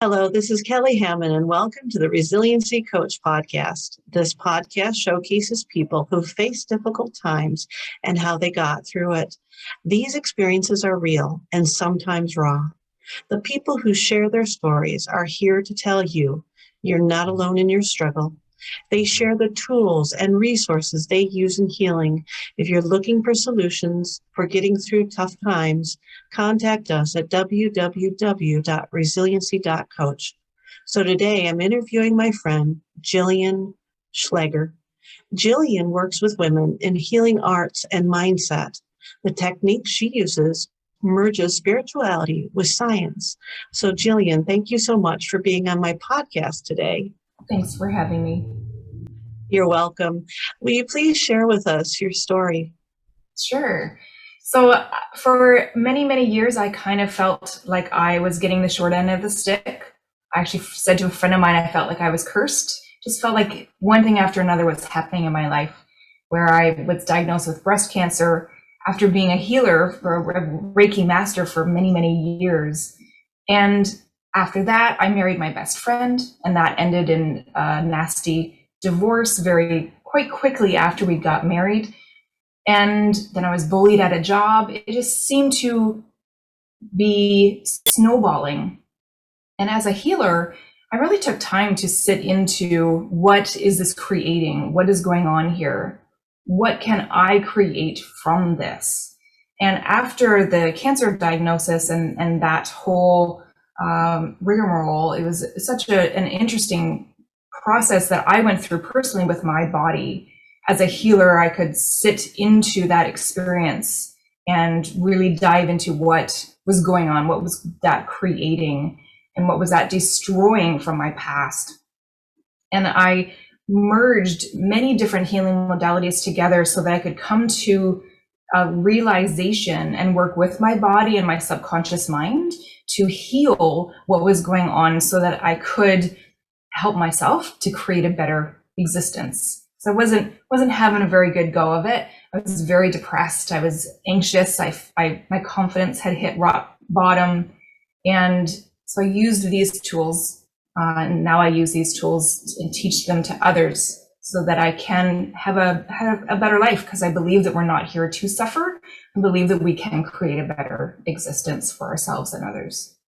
Hello, this is Kelly Hamon, and welcome to the Resiliency Coach podcast. This podcast showcases people who face difficult times and how they got through it. These experiences are real and sometimes raw. The people who share their stories are here to tell you you're not alone in your struggle. They share the tools and resources they use in healing. If you're looking for solutions for getting through tough times, contact us at www.resiliency.coach. So today I'm interviewing my friend, Jillian Schleger. Jillian works with women in healing arts and mindset. The technique she uses merges spirituality with science. So Jillian, thank you so much for being on my podcast today. Thanks for having me. You're welcome. Will you please share with us your story? Sure. So for many, many years, I kind of felt like I was getting the short end of the stick. I actually said to a friend of mine, I felt like I was cursed. Just felt like one thing after another was happening in my life, where I was diagnosed with breast cancer after being a healer for a Reiki master for many, many years. And after that, I married my best friend, and that ended in a nasty divorce quite quickly after we got married. And then I was bullied at a job. It just seemed to be snowballing. And as a healer, I really took time to sit into what is this creating? What is going on here? What can I create from this? And after the cancer diagnosis and that whole rigmarole, it was such an interesting process that I went through personally with my body. As a healer, I could sit into that experience and really dive into what was going on, what was that creating, and what was that destroying from my past. And I merged many different healing modalities together so that I could come to a realization and work with my body and my subconscious mind to heal what was going on so that I could help myself to create a better existence. So I wasn't having a very good go of it. I was very depressed. I was anxious. My confidence had hit rock bottom. And so I used these tools, and now I use these tools and teach them to others so that I can have a better life, because I believe that we're not here to suffer. I believe that we can create a better existence for ourselves and others.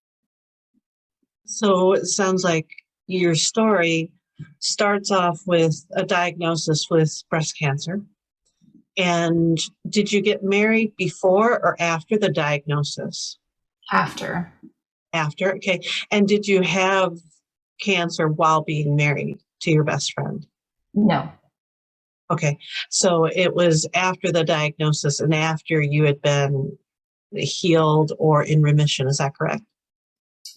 So it sounds like your story starts off with a diagnosis with breast cancer. And did you get married before or after the diagnosis? After. After, okay. And did you have cancer while being married to your best friend? No. Okay, so it was after the diagnosis and after you had been healed or in remission, is that correct?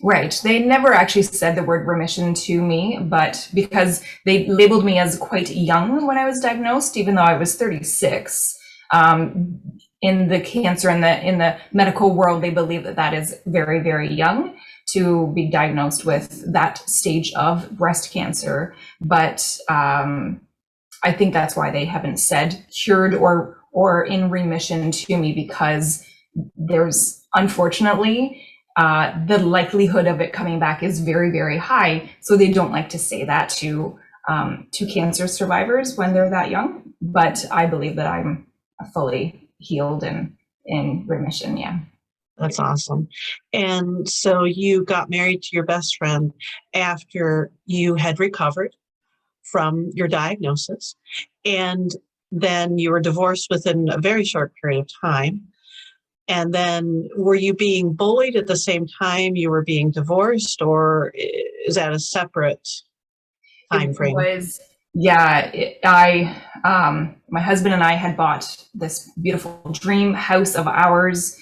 Right. They never actually said the word remission to me, but because they labeled me as quite young when I was diagnosed, even though I was 36, in the cancer in the medical world, they believe that is very, very young to be diagnosed with that stage of breast cancer. But I think that's why they haven't said cured or in remission to me, because there's unfortunately the likelihood of it coming back is very, very high. So they don't like to say that to cancer survivors when they're that young. But I believe that I'm fully healed and in remission. Yeah. That's awesome. And so you got married to your best friend after you had recovered from your diagnosis, and then you were divorced within a very short period of time. And then were you being bullied at the same time you were being divorced, or is that a separate time frame? It was, yeah, my husband and I had bought this beautiful dream house of ours.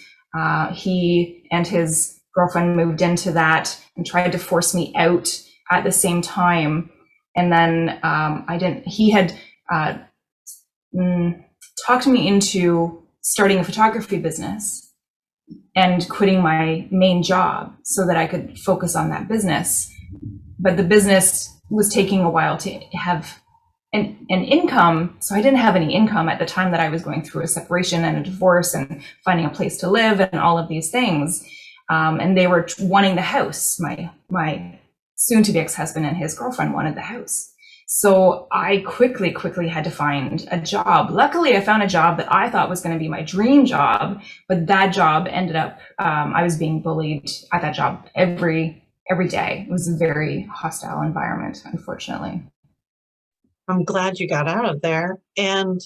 He and his girlfriend moved into that and tried to force me out at the same time. And then he had talked me into starting a photography business and quitting my main job so that I could focus on that business. But the business was taking a while to have an income. So I didn't have any income at the time that I was going through a separation and a divorce and finding a place to live and all of these things. And they were wanting the house. My soon-to-be ex-husband and his girlfriend wanted the house. So I quickly had to find a job. Luckily, I found a job that I thought was going to be my dream job, but that job ended up, I was being bullied at that job every day. It was a very hostile environment, unfortunately. I'm glad you got out of there. And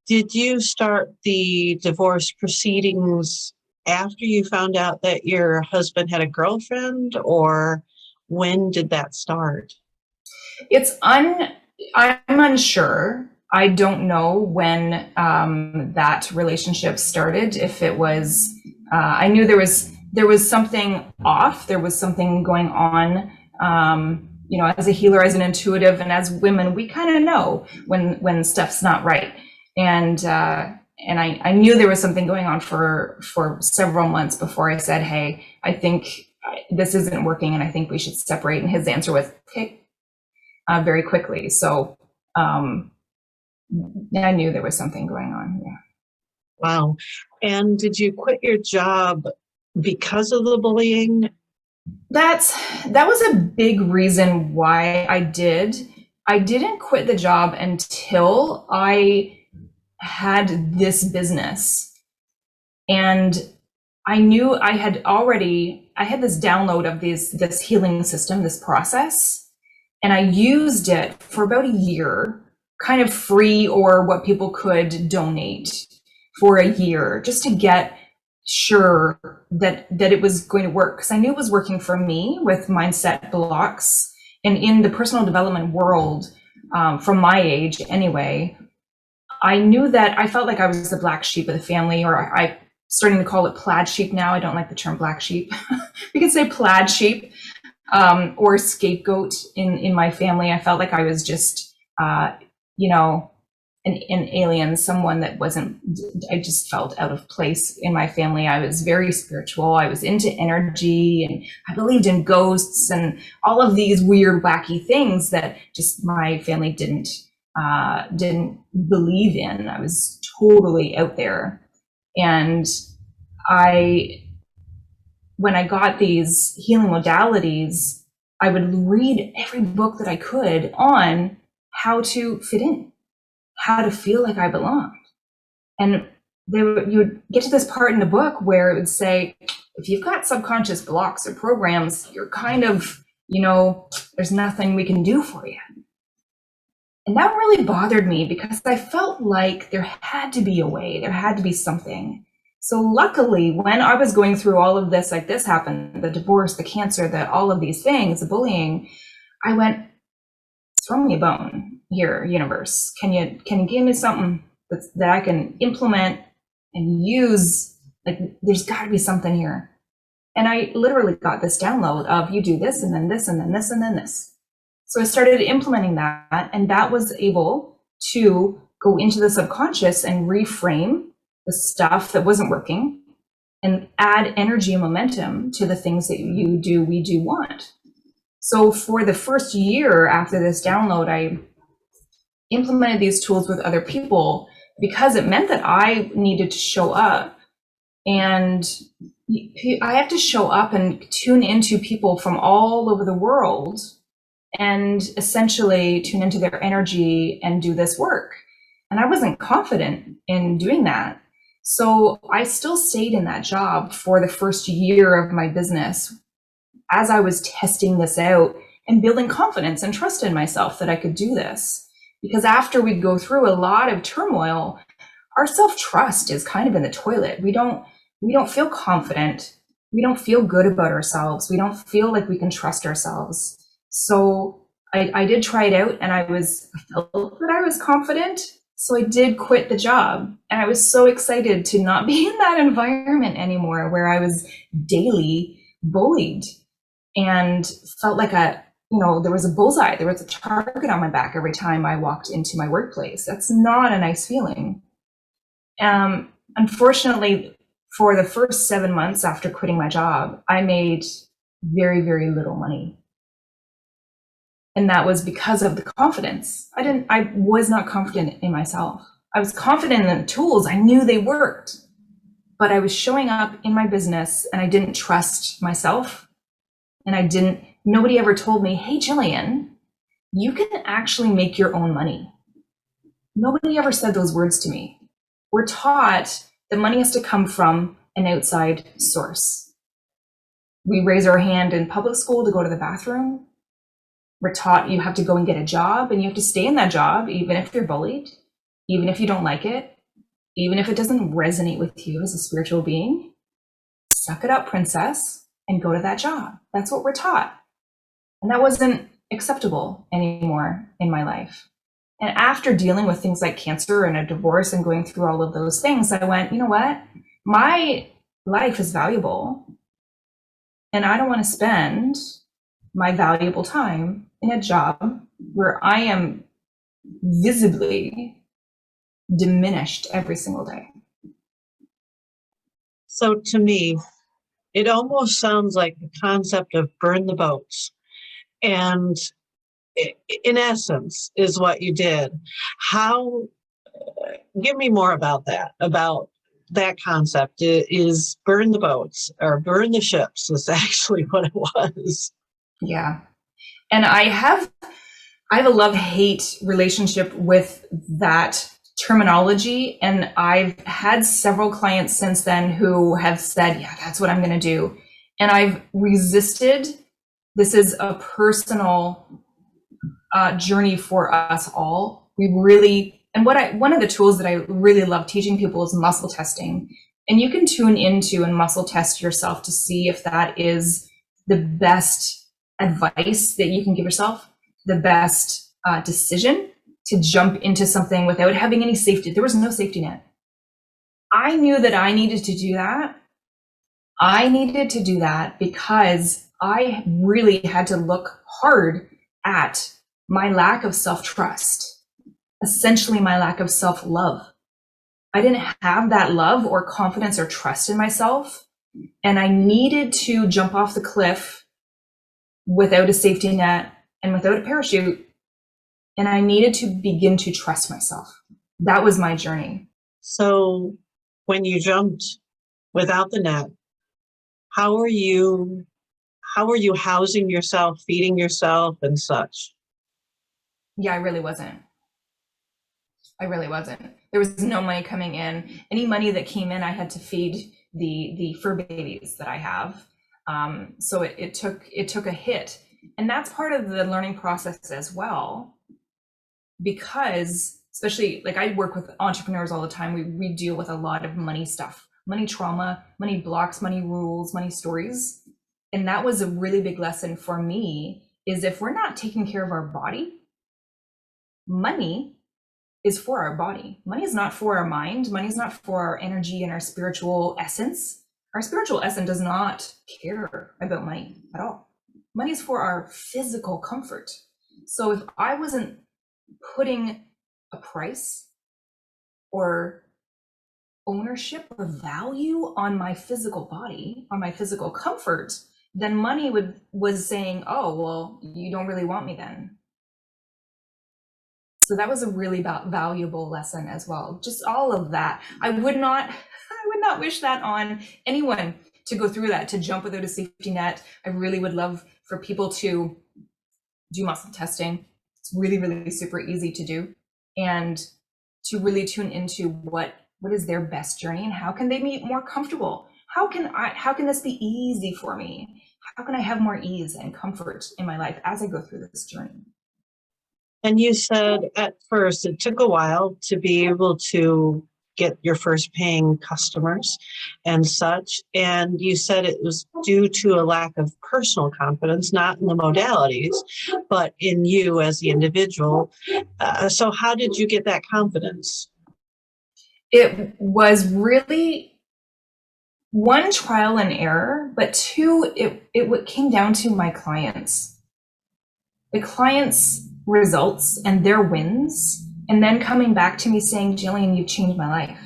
did you start the divorce proceedings after you found out that your husband had a girlfriend, or when did that start? I'm unsure. I don't know when that relationship started. If it was, I knew there was something off. There was something going on. As a healer, as an intuitive, and as women, we kind of know when stuff's not right. And I knew there was something going on for several months before I said, hey, I think this isn't working and I think we should separate. And his answer was, okay, very quickly. So I knew there was something going on. Yeah. Wow. And did you quit your job because of the bullying? That was a big reason why I did. I didn't quit the job until I had this business. And I knew I had this download of this healing system, this process, and I used it for about a year, kind of free or what people could donate for a year, just to get sure that it was going to work. Because I knew it was working for me with mindset blocks. And in the personal development world, from my age anyway, I knew that I felt like I was the black sheep of the family, or I starting to call it plaid sheep now. I don't like the term black sheep. We can say plaid sheep, or scapegoat in my family. I felt like I was just, an alien, someone that wasn't, I just felt out of place in my family. I was very spiritual. I was into energy and I believed in ghosts and all of these weird, wacky things that just my family didn't believe in. I was totally out there. And when I got these healing modalities, I would read every book that I could on how to fit in, how to feel like I belonged. And you would get to this part in the book where it would say, if you've got subconscious blocks or programs, you're kind of, there's nothing we can do for you. And that really bothered me because I felt like there had to be a way, there had to be something. So luckily, when I was going through all of this, like this happened, the divorce, the cancer, all of these things, the bullying, I went, throw me a bone here, universe. Can you give me something that I can implement and use? Like, there's got to be something here. And I literally got this download of, you do this and then this and then this and then this. So I started implementing that, and that was able to go into the subconscious and reframe the stuff that wasn't working and add energy and momentum to the things that we do want. So for the first year after this download, I implemented these tools with other people because it meant that I needed to show up. And I have to show up and tune into people from all over the world and essentially tune into their energy and do this work. And I wasn't confident in doing that. So I still stayed in that job for the first year of my business as I was testing this out and building confidence and trust in myself that I could do this. Because after we go through a lot of turmoil, our self-trust is kind of in the toilet. We don't feel confident. We don't feel good about ourselves. We don't feel like we can trust ourselves. So I did try it out, and I felt that I was confident. So I did quit the job, and I was so excited to not be in that environment anymore where I was daily bullied and felt like there was a bullseye. There was a target on my back every time I walked into my workplace. That's not a nice feeling. Unfortunately, for the first 7 months after quitting my job, I made very, very little money. And that was because of the confidence. I was not confident in myself. I was confident in the tools. I knew they worked, but I was showing up in my business and I didn't trust myself. And nobody ever told me, hey, Jillian, you can actually make your own money. Nobody ever said those words to me. We're taught that money has to come from an outside source. We raise our hand in public school to go to the bathroom. We're taught you have to go and get a job, and you have to stay in that job, even if you're bullied, even if you don't like it, even if it doesn't resonate with you as a spiritual being. Suck it up, princess, and go to that job. That's what we're taught. And that wasn't acceptable anymore in my life. And after dealing with things like cancer and a divorce and going through all of those things, I went, you know what? My life is valuable. And I don't want to spend my valuable time in a job where I am visibly diminished every single day. So to me, it almost sounds like the concept of burn the boats. And in essence is what you did. How, give me more about that concept. Is burn the boats or burn the ships is actually what it was. Yeah. And I have a love-hate relationship with that terminology. And I've had several clients since then who have said, yeah, that's what I'm going to do. And I've resisted. This is a personal journey for us all. One of the tools that I really love teaching people is muscle testing. And you can tune into and muscle test yourself to see if that is the best advice that you can give yourself, the best decision to jump into something without having any safety. There was no safety net. I knew that I needed to do that. I needed to do that because I really had to look hard at my lack of self-trust, essentially my lack of self-love. I didn't have that love or confidence or trust in myself, and I needed to jump off the cliff without a safety net and without a parachute, and I needed to begin to trust myself. That was my journey. So when you jumped without the net, how are you housing yourself, feeding yourself and such? Yeah, I really wasn't. There was no money coming in. Any money that came in, I had to feed the fur babies that I have. So it took a hit. And that's part of the learning process as well, because especially like I work with entrepreneurs all the time. We deal with a lot of money stuff, money trauma, money blocks, money rules, money stories. And that was a really big lesson for me, is if we're not taking care of our body, money is for our body. Money is not for our mind. Money is not for our energy and our spiritual essence. Our spiritual essence does not care about money at all. Money is for our physical comfort. So if I wasn't putting a price or ownership or value on my physical body, on my physical comfort, then money was saying, oh, well, you don't really want me then. So that was a really valuable lesson as well. Just all of that. I would not wish that on anyone, to go through that, to jump without a safety net. I really would love for people to do muscle testing. It's really, really super easy to do, and to really tune into what is their best journey and how can they be more comfortable. How can this be easy for me? How can I have more ease and comfort in my life as I go through this journey? And you said at first it took a while to be able to get your first paying customers and such. And you said it was due to a lack of personal confidence, not in the modalities, but in you as the individual. So how did you get that confidence? It was really, one, trial and error, but two, it came down to my clients. The clients' results and their wins, and then coming back to me saying, Jillian, you've changed my life.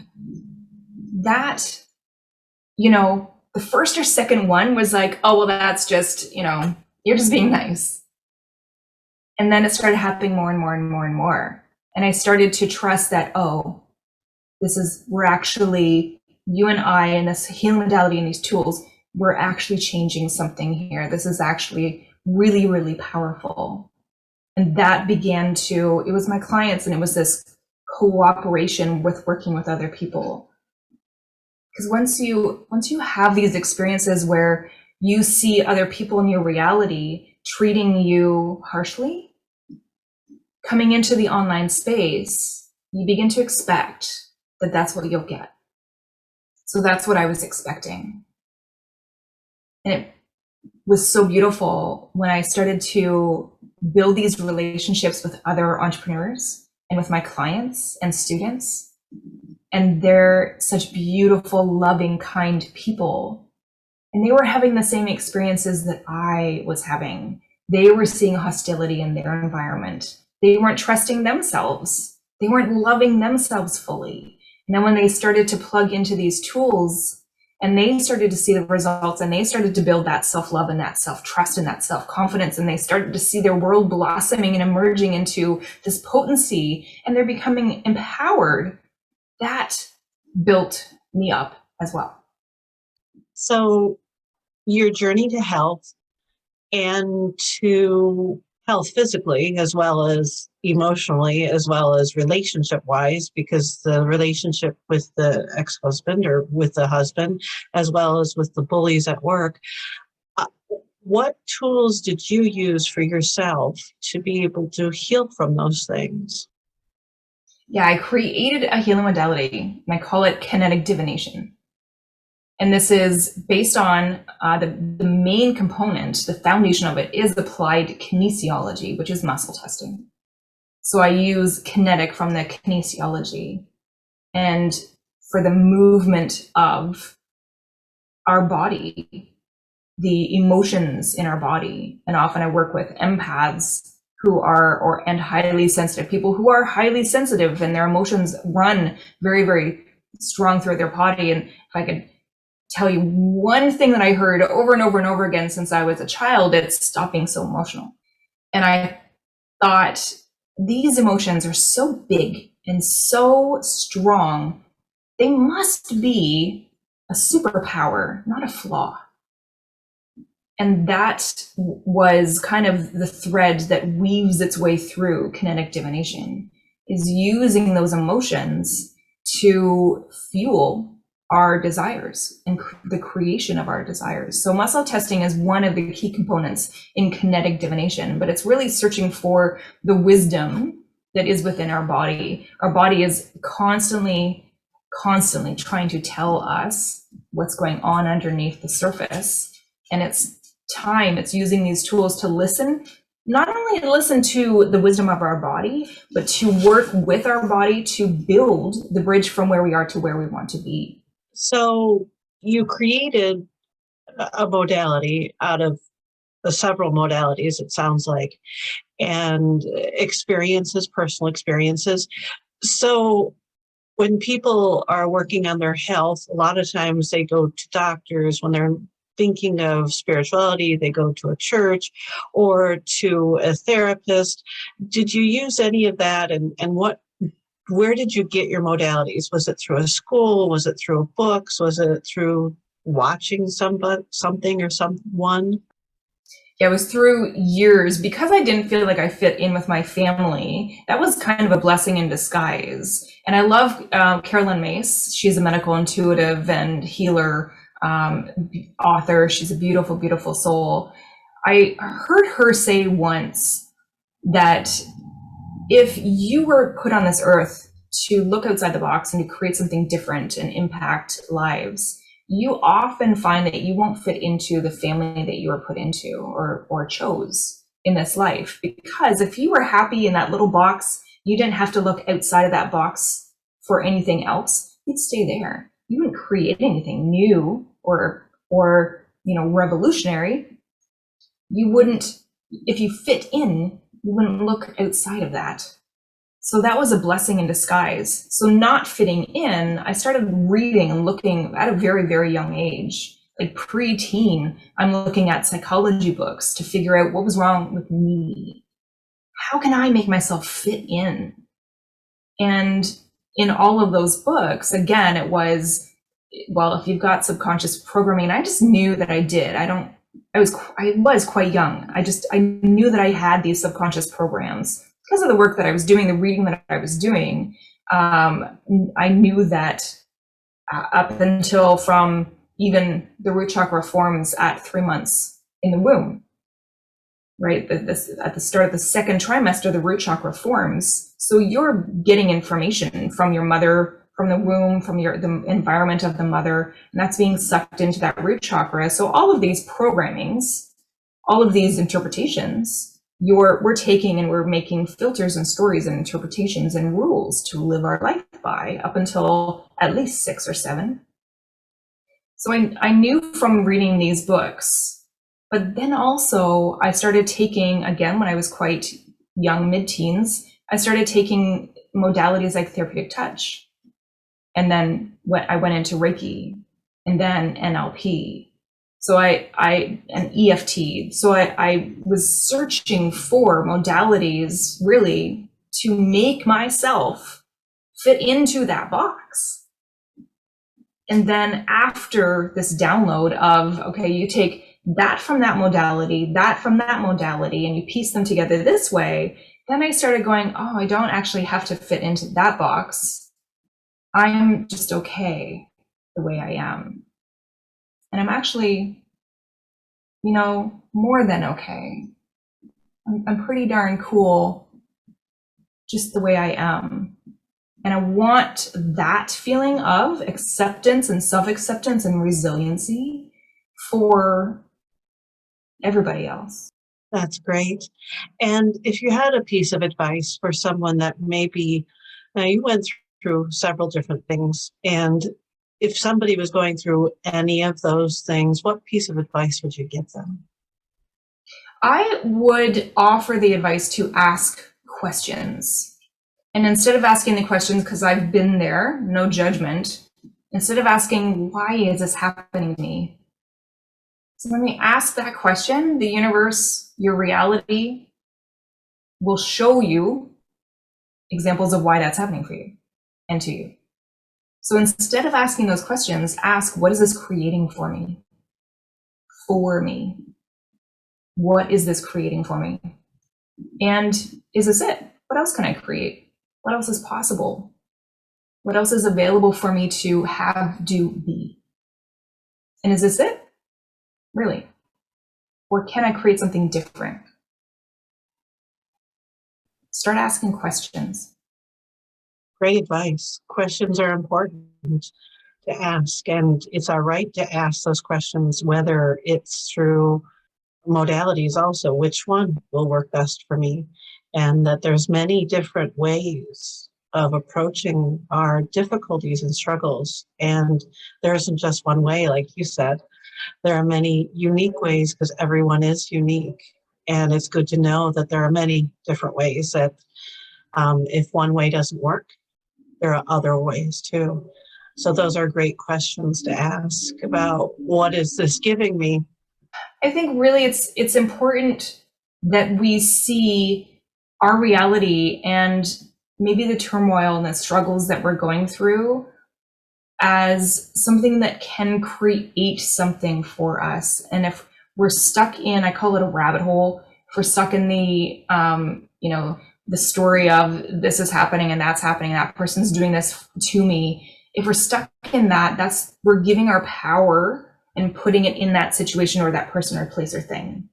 That, the first or second one was like, oh, well, that's just, you're just being nice. And then it started happening more and more and more and more. And I started to trust that, oh, we're actually, you and I, and this healing modality and these tools, we're actually changing something here. This is actually really, really powerful. And that began to, it was my clients, and it was this cooperation with working with other people. Because once you have these experiences where you see other people in your reality treating you harshly, coming into the online space, you begin to expect that that's what you'll get. So that's what I was expecting. And it was so beautiful when I started to build these relationships with other entrepreneurs and with my clients and students. And they're such beautiful, loving, kind people. And they were having the same experiences that I was having. They were seeing hostility in their environment. They weren't trusting themselves. They weren't loving themselves fully. And then when they started to plug into these tools and they started to see the results, and they started to build that self-love and that self-trust and that self-confidence, and they started to see their world blossoming and emerging into this potency, and they're becoming empowered, that built me up as well. So your journey to health, and to health physically as well as emotionally, as well as relationship wise, because the relationship with the ex-husband or with the husband, as well as with the bullies at work, what tools did you use for yourself to be able to heal from those things? Yeah, I created a healing modality, and I call it Kinetic Divination. And this is based on the main component, the foundation of it is applied kinesiology, which is muscle testing. So I use kinetic from the kinesiology, and for the movement of our body, the emotions in our body. And often I work with empaths who are, and highly sensitive people who are highly sensitive, and their emotions run very, very strong through their body. And if I could tell you one thing that I heard over and over and over again since I was a child, it's stop being so emotional. And I thought, these emotions are so big and so strong, they must be a superpower, not a flaw. And that was kind of the thread that weaves its way through kinetic divination, is using those emotions to fuel our desires and the creation of our desires. So muscle testing is one of the key components in kinetic divination, but it's really searching for the wisdom that is within our body. Our body is constantly trying to tell us what's going on underneath the surface. And it's using these tools to listen, not only to listen to the wisdom of our body, but to work with our body to build the bridge from where we are to where we want to be. So you created a modality out of the several modalities, it sounds like, and experiences, personal experiences. So when people are working on their health, a lot of times they go to doctors. When they're thinking of spirituality, they go to a church or to a therapist. Did you use any of that? And where did you get your modalities? Was it through a school? Was it through books? Was it through watching something or someone? Yeah, it was through years, because I didn't feel like I fit in with my family. That was kind of a blessing in disguise. And I love Carolyn Mace. She's a medical intuitive and healer, author. She's a beautiful, beautiful soul. I heard her say once that if you were put on this earth to look outside the box and to create something different and impact lives, you often find that you won't fit into the family that you were put into or chose in this life. Because if you were happy in that little box, you didn't have to look outside of that box for anything else. You'd stay there. You wouldn't create anything new or revolutionary. You wouldn't, if you fit in, you wouldn't look outside of that. So that was a blessing in disguise. So not fitting in, I started reading and looking at a very, very young age, like pre-teen. I'm looking at psychology books to figure out what was wrong with me. How can I make myself fit in? And in all of those books, again, it was well, if you've got subconscious programming, I just knew that I did. I was quite young. I knew that I had these subconscious programs because of the work that I was doing, the reading that I was doing. I knew that up until from even the root chakra forms at 3 months in the womb, right? At the start of the second trimester, the root chakra forms. So you're getting information from your mother, from the womb, from the environment of the mother, and that's being sucked into that root chakra. So all of these programmings, all of these interpretations, we're taking and we're making filters and stories and interpretations and rules to live our life by up until at least 6 or 7. So I knew from reading these books, but then also I started taking, again, when I was quite young, mid-teens, I started taking modalities like therapeutic touch. And then I went into Reiki and then NLP. So and EFT. So I was searching for modalities really to make myself fit into that box. And then after this download of, okay, you take that from that modality, and you piece them together this way, then I started going, oh, I don't actually have to fit into that box. I'm just okay the way I am. And I'm actually, more than okay. I'm pretty darn cool just the way I am. And I want that feeling of acceptance and self-acceptance and resiliency for everybody else. That's great. And if you had a piece of advice for someone that maybe, now you went through several different things, and if somebody was going through any of those things, what piece of advice would you give them? I would offer the advice to ask questions. And instead of asking the questions, because I've been there, no judgment, instead of asking, why is this happening to me? So when we ask that question, the universe, your reality, will show you examples of why that's happening for you and to you. So instead of asking those questions, ask, what is this creating for me? For me. What is this creating for me? And is this it? What else can I create? What else is possible? What else is available for me to have, do, be? And is this it? Really? Or can I create something different? Start asking questions. Great advice. Questions are important to ask, and it's our right to ask those questions, whether it's through modalities also, which one will work best for me, and that there's many different ways of approaching our difficulties and struggles, and there isn't just one way. Like you said, there are many unique ways because everyone is unique, and it's good to know that there are many different ways that if one way doesn't work, there are other ways too. So those are great questions to ask about, what is this giving me? I think really it's important that we see our reality and maybe the turmoil and the struggles that we're going through as something that can create something for us. And if we're stuck in, I call it a rabbit hole, if we're stuck in the, the story of this is happening and that's happening, that person's doing this to me. If we're stuck in that, we're giving our power and putting it in that situation or that person or place or thing.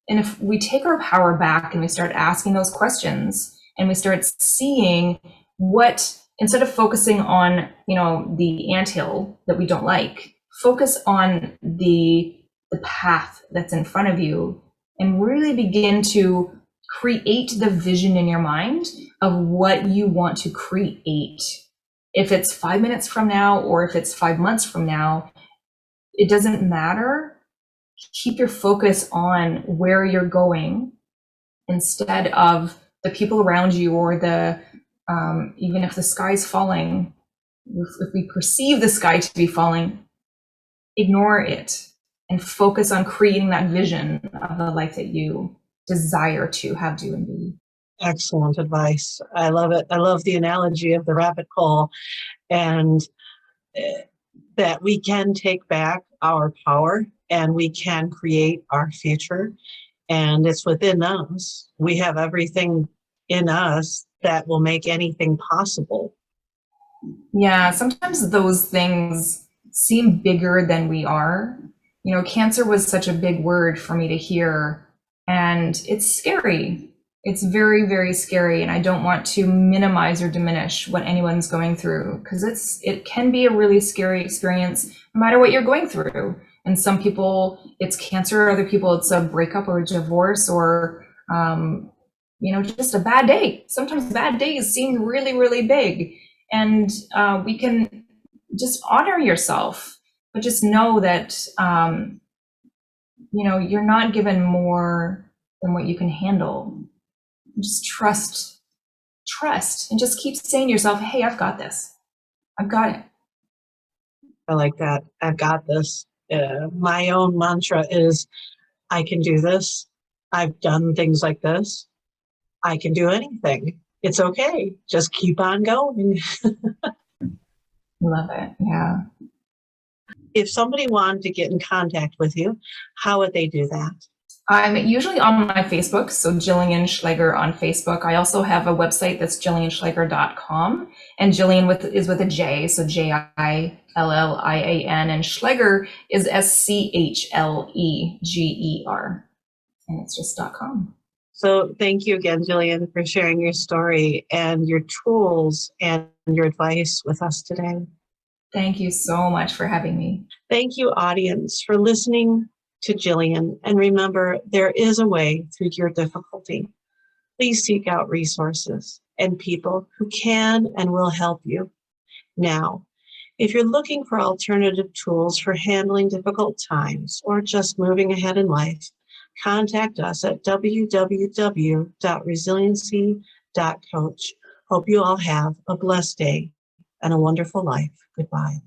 And if we take our power back and we start asking those questions and we start seeing what, instead of focusing on, the anthill that we don't like, focus on the path that's in front of you and really begin to create the vision in your mind of what you want to create. If it's 5 minutes from now or if it's 5 months from now, it doesn't matter. Keep your focus on where you're going instead of the people around you or the even if the sky's falling, if we perceive the sky to be falling, ignore it and focus on creating that vision of the life that you desire to have, do, and be. Excellent advice. I love it. I love the analogy of the rabbit hole. And that we can take back our power and we can create our future. And it's within us. We have everything in us that will make anything possible. Yeah, sometimes those things seem bigger than we are. You know, cancer was such a big word for me to hear, and it's scary. It's very, very scary, and I don't want to minimize or diminish what anyone's going through, because it can be a really scary experience no matter what you're going through. And some people it's cancer, other people it's a breakup or a divorce, or just a bad day. Sometimes bad days seem really, really big, and we can just honor yourself, but just know that you're not given more than what you can handle. Just trust, and just keep saying to yourself, hey, I've got this. I've got it. I like that. I've got this. My own mantra is, I can do this. I've done things like this. I can do anything. It's okay. Just keep on going. Love it. Yeah. If somebody wanted to get in contact with you, how would they do that? I'm usually on my Facebook, so Jillian Schleger on Facebook. I also have a website that's jillianschleger.com, and Jillian is with a J, so Jillian, and Schleger is Schleger, and it's just .com. So thank you again, Jillian, for sharing your story and your tools and your advice with us today. Thank you so much for having me. Thank you, audience, for listening to Jillian. And remember, there is a way through your difficulty. Please seek out resources and people who can and will help you. Now, if you're looking for alternative tools for handling difficult times or just moving ahead in life, contact us at www.resiliency.coach. Hope you all have a blessed day and a wonderful life. Goodbye.